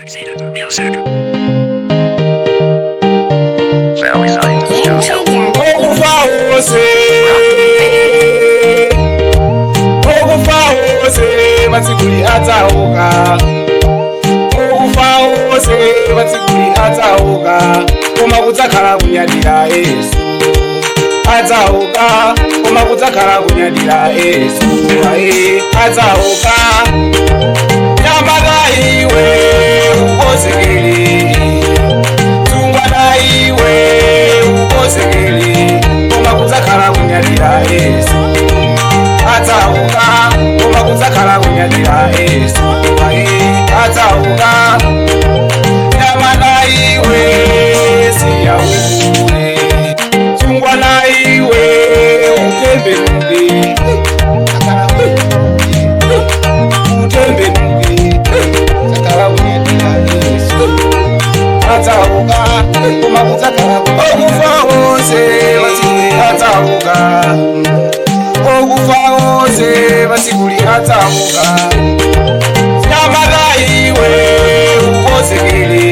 Music. Sally Side Studio. Batsiguli atauka Ufawose batsiguli atauka Koma kudzakhala kunyadira Yesu atauka Koma kudzakhala kunyadira Yesu atauka Nyambaga iwe ukozekele Tungwana iwe ukozekele Koma kudzakhala kunyadira Yesu atauka Koma kudzakhala kunyadira Yesu atauka Nyamana iwe siyaule Tungwana iwe utembenuke Kudzakhala kunyadira Yesu atauka Koma kudzakhala okufa wonse batsiguli atauka Okufa wonse batsiguli atauka Nyambaga iwe ukozekele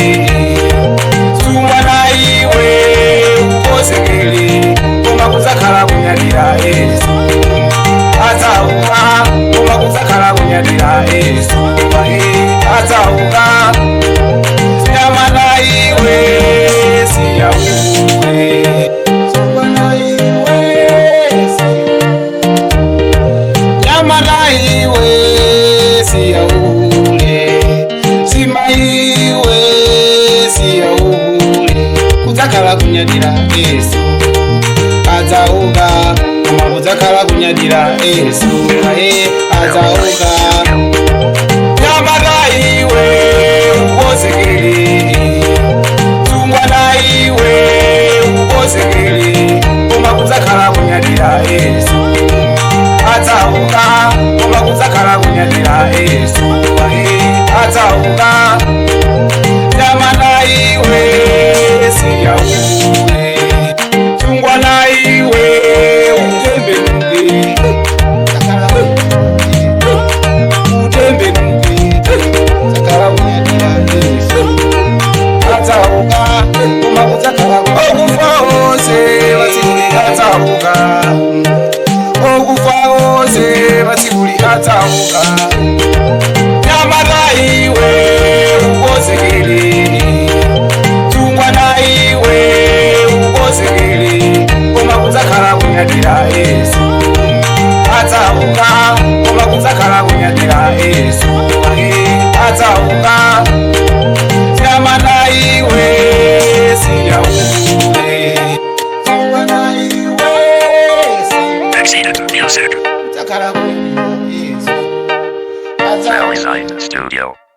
Tungwana iwe ukozekele Koma kudzakhala kunyadira Yesu atauka Koma kudzakhala kunyadira Yesu atauka Nyambaga iwe siyaule Tungwana iwe Nyambaga iwe siyaule Sima iwe siyaule Kudzakhala kunyadira Yesu atauka Koma kudzakhala kunyadira Yesu atauka Nyambaga iwe ukozekele Tungwana iwe ukozekele Koma kudzakhala kunyadira Yesu atauka Koma kudzakhala kunyadira Yesu atauka Nyamana iwe siyaule Tungwana iwe utembenuke Kudzakhala kunyadira Yesu atauka Koma kudzakhala okufa wonse batsiguli atauka Okufa wonse batsiguli atauka Nyambaga iwe ukozekele Tungwana iwe ukozekele Koma kudzakhala kunyadira Yesu atauka Koma kudzakhala kunyadira Yesu atauka Nyamana iwe siyaule Tungwana iwe Music. kudzakhala kunyadira Yesu Sally Side Studio.